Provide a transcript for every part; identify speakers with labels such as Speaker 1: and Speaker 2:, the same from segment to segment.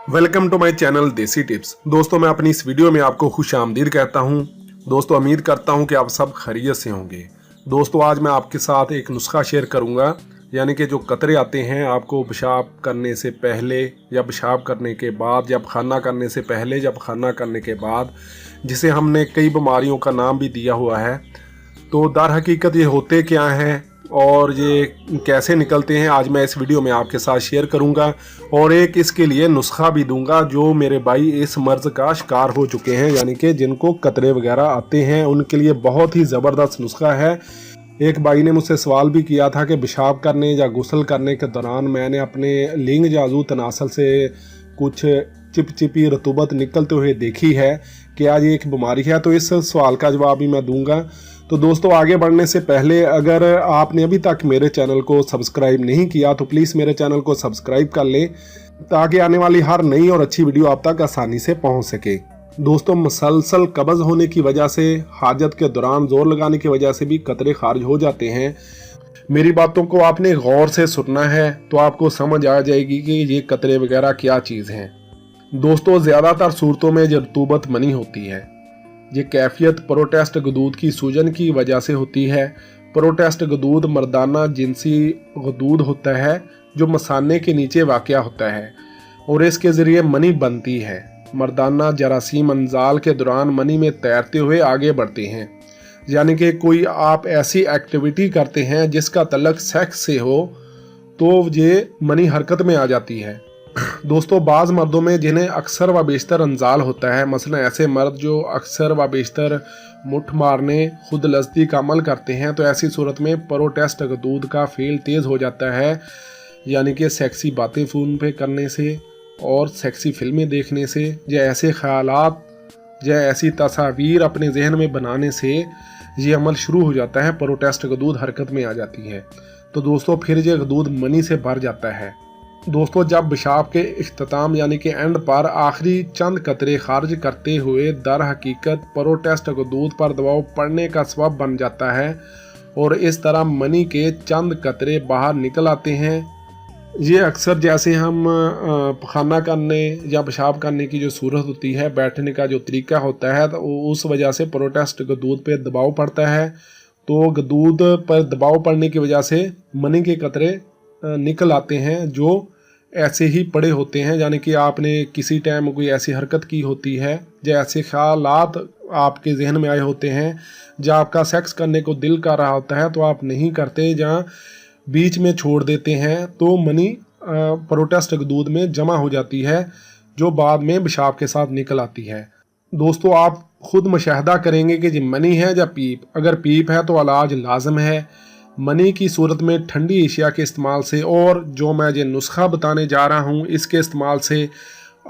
Speaker 1: Welcome to my channel देसी tips. दोस्तों, मैं अपनी इस वीडियो में आपको खुश आमदीद कहता हूं। दोस्तों, उम्मीद करता हूं कि आप सब खैरियत से होंगे। दोस्तों, आज मैं आपके साथ एक नुस्खा शेयर करूंगा, यानी कि जो कतरे आते हैं आपको पेशाब करने से पहले या पेशाब करने के बाद, जब खाना करने से पहले, जब खाना करने के बाद, जिसे हमने कई बीमारियों का नाम भी दिया हुआ है। तो दर हकीकत ये होते क्या हैं और ये कैसे निकलते हैं, आज मैं इस वीडियो में आपके साथ शेयर करूंगा और एक इसके लिए नुस्खा भी दूंगा जो मेरे भाई इस मर्ज़ का शिकार हो चुके हैं, यानी कि जिनको कतरे वगैरह आते हैं उनके लिए बहुत ही ज़बरदस्त नुस्खा है। एक भाई ने मुझसे सवाल भी किया था कि पेशाब करने या गुस्ल करने के दौरान मैंने अपने लिंग या अज़ू तनासल से कुछ चिपचिपी रतूबत निकलते हुए देखी है, क्या ये एक बीमारी है? तो इस सवाल का जवाब भी मैं दूंगा। तो दोस्तों, आगे बढ़ने से पहले अगर आपने अभी तक मेरे चैनल को सब्सक्राइब नहीं किया तो प्लीज़ मेरे चैनल को सब्सक्राइब कर लें, ताकि आने वाली हर नई और अच्छी वीडियो आप तक आसानी से पहुंच सके। दोस्तों, मुसलसल कब्ज़ होने की वजह से, हाजत के दौरान जोर लगाने की वजह से भी कतरे खारिज हो जाते हैं। मेरी बातों को आपने गौर से सुनना है तो आपको समझ आ जाएगी कि ये कतरे वगैरह क्या चीज़ हैं। दोस्तों, ज़्यादातर सूरतों में जो रतूबत मनी होती है, ये कैफियत प्रोटेस्ट गदूद की सूजन की वजह से होती है। प्रोटेस्ट गदूद मर्दाना जिनसी गदूद होता है जो मसाने के नीचे वाक़या होता है और इसके ज़रिए मनी बनती है। मर्दाना जरासीम अंजाल के दौरान मनी में तैरते हुए आगे बढ़ते हैं, यानी कि कोई आप ऐसी एक्टिविटी करते हैं जिसका तल्लक सेक्स से हो तो ये मनी हरकत में आ जाती है। दोस्तों, बाज़ मर्दों में जिन्हें अक्सर व बेशतर अंजाल होता है, मसलन ऐसे मर्द जो अक्सर व बेशतर मुठ मारने, खुद लज़्ज़ती का अमल करते हैं, तो ऐसी सूरत में प्रोटेस्ट गदूद का फेल तेज़ हो जाता है, यानी कि सेक्सी बातें फ़ोन पे करने से और सेक्सी फिल्में देखने से या ऐसे ख़यालात या ऐसी तस्वीर अपने जहन में बनाने से ये अमल शुरू हो जाता है, प्रोटेस्ट गदूद हरकत में आ जाती है। तो दोस्तों, फिर ये गदूद मनी से भर जाता है। दोस्तों, जब पेशाब के इख्तिताम यानी कि एंड पर आखिरी चंद कतरे खारिज करते हुए दर हकीकत प्रोटेस्ट गदूद पर दबाव पड़ने का सबब बन जाता है और इस तरह मनी के चंद कतरे बाहर निकल आते हैं। ये अक्सर जैसे हम खाना करने या पेशाब करने की जो सूरत होती है, बैठने का जो तरीका होता है, तो उस वजह से प्रोटेस्ट गदूद पे दबाव पड़ता है। तो गदूद पर दबाव पड़ने की वजह से मनी के कतरे निकल आते हैं जो ऐसे ही पड़े होते हैं, यानी कि आपने किसी टाइम कोई ऐसी हरकत की होती है या ऐसे ख्यालात आपके जहन में आए होते हैं जहाँ आपका सेक्स करने को दिल कर रहा होता है तो आप नहीं करते, जहाँ बीच में छोड़ देते हैं, तो मनी प्रोटेस्ट गदूद में जमा हो जाती है जो बाद में पेशाब के साथ निकल आती है। दोस्तों, आप खुद मुशाहदा करेंगे कि जी मनी है या पीप। अगर पीप है तो इलाज लाजम है। मनी की सूरत में ठंडी एशिया के इस्तेमाल से और जो मैं ये नुस्खा बताने जा रहा हूँ इसके इस्तेमाल से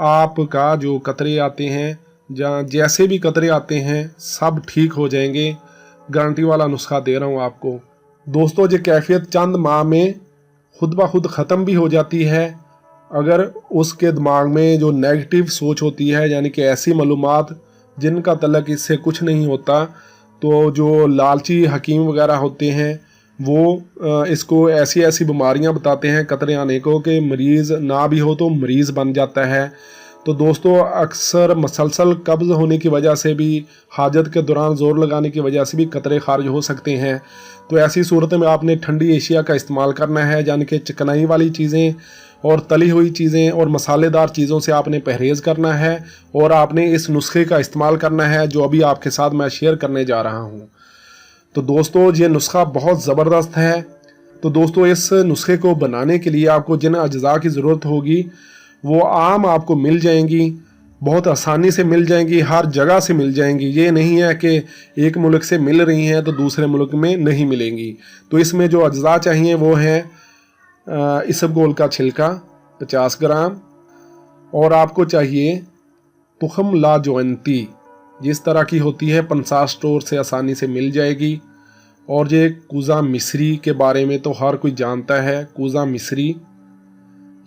Speaker 1: आपका जो कतरे आते हैं, जहाँ जैसे भी कतरे आते हैं, सब ठीक हो जाएंगे। गारंटी वाला नुस्खा दे रहा हूँ आपको। दोस्तों, ये कैफियत चंद माह में खुद ब खुद ख़त्म भी हो जाती है अगर उसके दिमाग में जो नेगेटिव सोच होती है, यानी कि ऐसी मालूमात जिनका तल्लक इससे कुछ नहीं होता। तो जो लालची हकीम वगैरह होते हैं वो इसको ऐसी ऐसी बीमारियां बताते हैं कतरे आने को कि मरीज़ ना भी हो तो मरीज़ बन जाता है। तो दोस्तों, अक्सर मसलसल कब्ज़ होने की वजह से भी, हाजत के दौरान ज़ोर लगाने की वजह से भी कतरे खारिज हो सकते हैं। तो ऐसी सूरत में आपने ठंडी एशिया का इस्तेमाल करना है, यानी कि चिकनाई वाली चीज़ें और तली हुई चीज़ें और मसालेदार चीज़ों से आपने परहेज़ करना है और आपने इस नुस्खे का इस्तेमाल करना है जो अभी आपके साथ मैं शेयर करने जा रहा हूँ। तो दोस्तों, ये नुस्खा बहुत ज़बरदस्त है। तो दोस्तों, इस नुस्खे को बनाने के लिए आपको जिन अज्जा की ज़रूरत होगी वो आम आपको मिल जाएंगी, बहुत आसानी से मिल जाएंगी, हर जगह से मिल जाएंगी। ये नहीं है कि एक मुल्क से मिल रही हैं तो दूसरे मुल्क में नहीं मिलेंगी। तो इसमें जो अज्जा चाहिए वो हैं इसबगोल का छिलका 50 ग्राम, और आपको चाहिए तुखम लाजवंती, जिस तरह की होती है पंसार स्टोर से आसानी से मिल जाएगी। और ये कूज़ा मिस्री के बारे में तो हर कोई जानता है, कूज़ा मिस्री।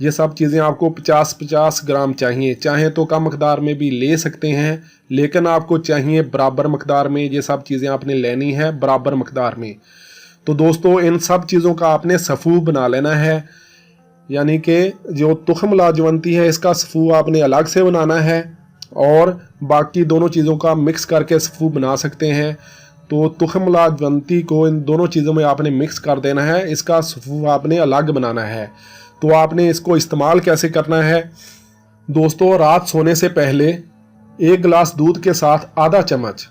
Speaker 1: ये सब चीज़ें आपको 50-50 ग्राम चाहिए, चाहे तो कम मकदार में भी ले सकते हैं, लेकिन आपको चाहिए बराबर मकदार में। ये सब चीज़ें आपने लेनी है बराबर मकदार में। तो दोस्तों, इन सब चीज़ों का आपने सफ़ू बना लेना है। यानी कि जो तुखम लाजवंती है इसका सफ़ू आपने अलग से बनाना है और बाकी दोनों चीज़ों का मिक्स करके सफ़ू बना सकते हैं। तो तुखम लाजवंती को इन दोनों चीज़ों में आपने मिक्स कर देना है, इसका सफ़ू आपने अलग बनाना है। तो आपने इसको इस्तेमाल कैसे करना है दोस्तों, रात सोने से पहले 1 गिलास दूध के साथ आधा चम्मच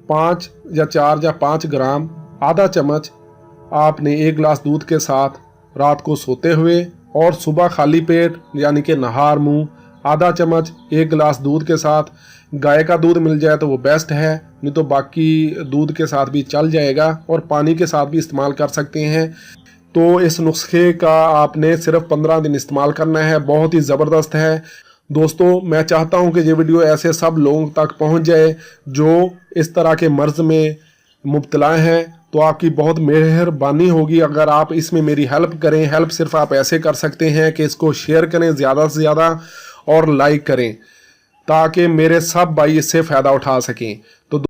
Speaker 1: 5 या 4 या 5 ग्राम आधा चम्मच आपने 1 गिलास दूध के साथ रात को सोते हुए और सुबह खाली पेट यानी कि नहार मुंह आधा चम्मच 1 गिलास दूध के साथ, गाय का दूध मिल जाए तो वो बेस्ट है, नहीं तो बाकी दूध के साथ भी चल जाएगा और पानी के साथ भी इस्तेमाल कर सकते हैं। तो इस नुस्खे का आपने सिर्फ 15 दिन इस्तेमाल करना है, बहुत ही ज़बरदस्त है दोस्तों। मैं चाहता हूं कि ये वीडियो ऐसे सब लोगों तक पहुंच जाए जो इस तरह के मर्ज़ में मुब्तला हैं। तो आपकी बहुत मेहरबानी होगी अगर आप इसमें मेरी हेल्प करें। हेल्प सिर्फ आप ऐसे कर सकते हैं कि इसको शेयर करें ज़्यादा से ज़्यादा और लाइक करें ताकि मेरे सब भाई इससे फ़ायदा उठा सकें। तो